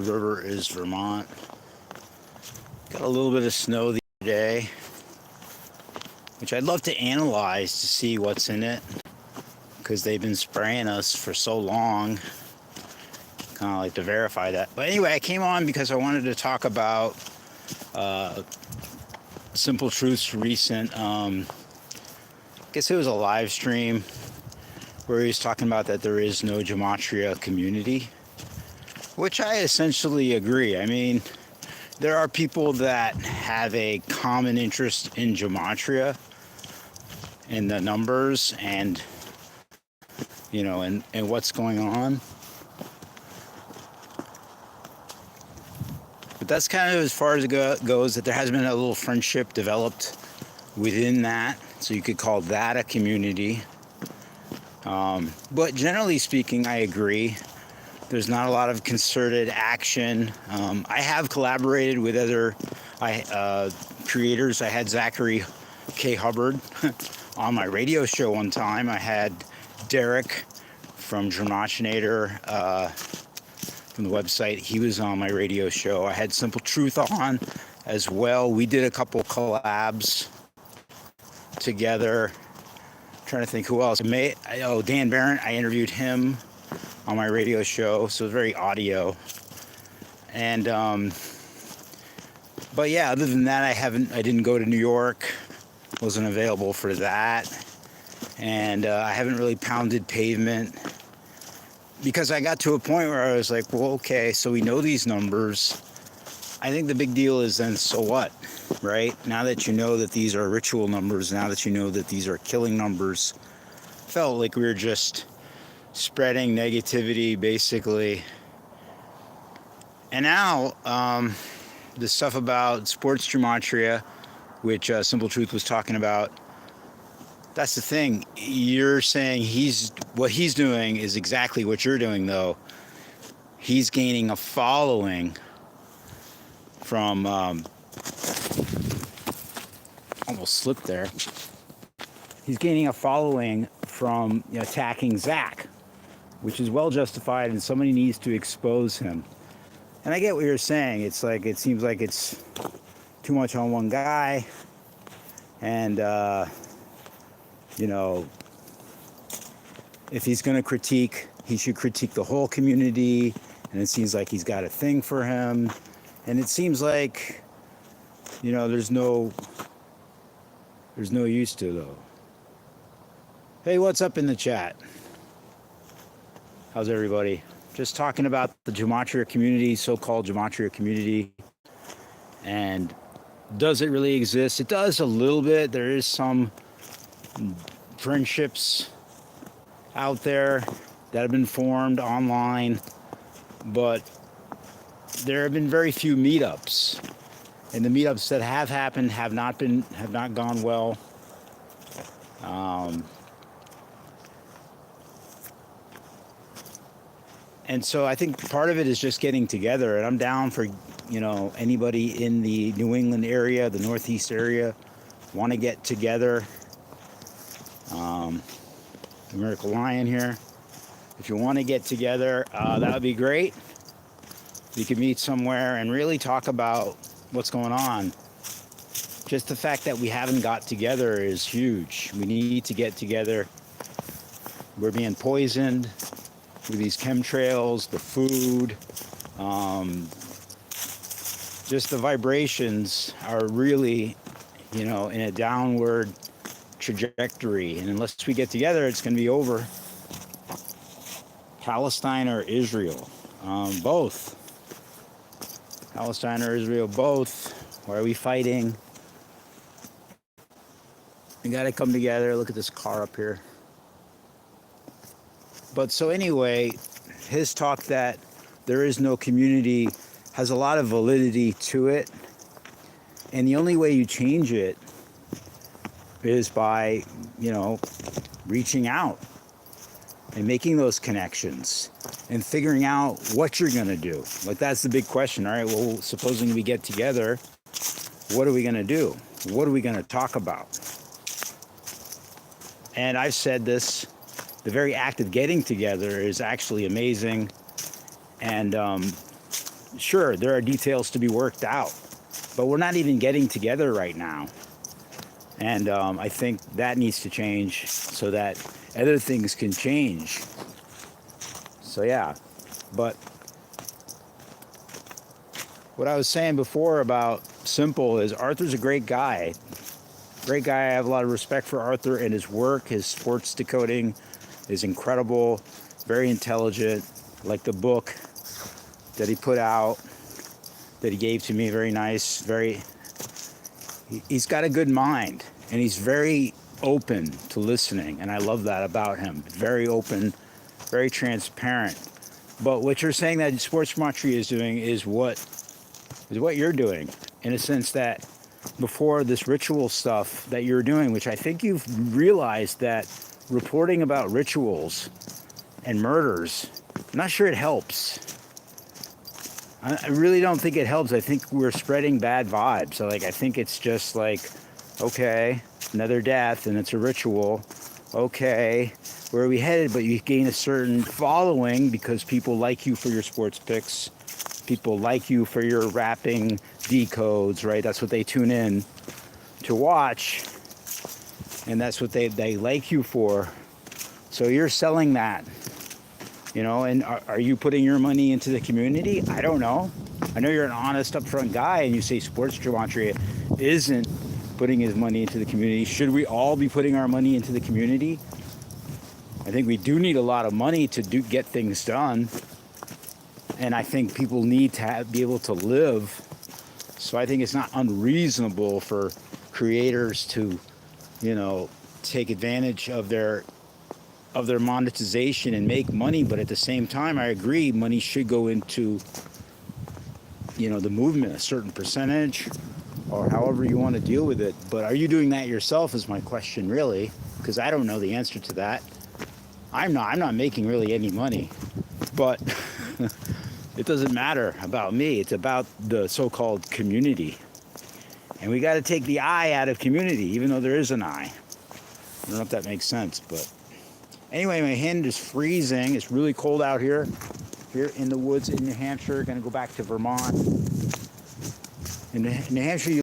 the river is Vermont. Got a little bit of snow the other day, which I'd love to analyze to see what's in it, because they've been spraying us for so long. Kind of like to verify that. But anyway, I came on because I wanted to talk about Simple Truth's recent, I guess it was a live stream where he was talking about that there is no Gematria community, which I essentially agree. I mean, there are people that have a common interest in Gematria and the numbers and, you know, and what's going on. But that's kind of as far as it goes, that there has been a little friendship developed within that. So you could call that a community. But generally speaking, I agree. There's not a lot of concerted action. I have collaborated with other creators. I had Zachary K. Hubbard on my radio show one time. I had Derek from Gematria from the website. He was on my radio show. I had Simple Truth on as well. We did a couple collabs together. I'm trying to think who else. Dan Barrett. I interviewed him on my radio show, so it was very audio. And but yeah, other than that, I didn't go to New York. Wasn't available for that. And I haven't really pounded pavement, because I got to a point where I was like, well, okay, so we know these numbers. I think the big deal is then, so what, right? Now that you know that these are ritual numbers, now that you know that these are killing numbers, felt like we were just spreading negativity, basically. And now, the stuff about sports Gematria, which Simple Truth was talking about, that's the thing. You're saying what he's doing is exactly what you're doing, though. He's gaining a following from, almost slipped there. He's gaining a following from attacking Zach, which is well justified, and somebody needs to expose him. And I get what you're saying. It's like, it seems like it's too much on one guy, and if he's going to critique, he should critique the whole community, and it seems like he's got a thing for him, and it seems like, there's no use to, though. Hey, what's up in the chat? How's everybody? Just talking about the Gematria community, so-called Gematria community, and does it really exist? It does a little bit. There is some friendships out there that have been formed online, but there have been very few meetups, and the meetups that have happened have not gone well. And so I think part of it is just getting together, and I'm down for, anybody in the New England area, the Northeast area, want to get together. Miracle Lion here. If you want to get together, that would be great. You could meet somewhere and really talk about what's going on. Just the fact that we haven't got together is huge. We need to get together. We're being poisoned with these chemtrails, the food, just the vibrations are really, in a downward trajectory. And unless we get together, it's going to be over. Palestine or Israel? Both. Palestine or Israel, both. Why are we fighting? We got to come together. Look at this car up here. But so anyway, his talk that there is no community has a lot of validity to it. And the only way you change it is by, reaching out and making those connections and figuring out what you're going to do. Like, that's the big question. All right, well, supposing we get together, what are we going to do? What are we going to talk about? And I've said this, the very act of getting together is actually amazing. And Sure, there are details to be worked out, but we're not even getting together right now. And I think that needs to change so that other things can change. So yeah, but what I was saying before about Simple is Arthur's a great guy. Great guy. I have a lot of respect for Arthur and his work. His sports decoding is incredible, very intelligent. Like the book that he put out, that he gave to me, very nice. He's got a good mind, and he's very open to listening, and I love that about him. Very open, very transparent. But what you're saying that Sports Gematria is doing is what you're doing, in a sense that before this ritual stuff that you're doing, which I think you've realized that reporting about rituals and murders, I'm not sure it helps. I really don't think it helps. I think we're spreading bad vibes. So I think it's just like, okay, another death and it's a ritual. Okay, where are we headed? But you gain a certain following because people like you for your sports picks. People like you for your rapping decodes, right? That's what they tune in to watch. And that's what they like you for. So you're selling that, and are you putting your money into the community? I don't know. I know you're an honest, upfront guy, and you say Sports Gematria isn't putting his money into the community. Should we all be putting our money into the community? I think we do need a lot of money to get things done. And I think people need to be able to live. So I think it's not unreasonable for creators to, take advantage of their monetization and make money. But at the same time, I agree, money should go into, the movement, a certain percentage, or however you want to deal with it. But are you doing that yourself is my question, really, because I don't know the answer to that. I'm not making really any money, but it doesn't matter about me. It's about the so-called community. And we got to take the I out of community, even though there is an I. I don't know if that makes sense, but anyway, my hand is freezing. It's really cold out here in the woods in New Hampshire. Going to go back to Vermont. In New Hampshire,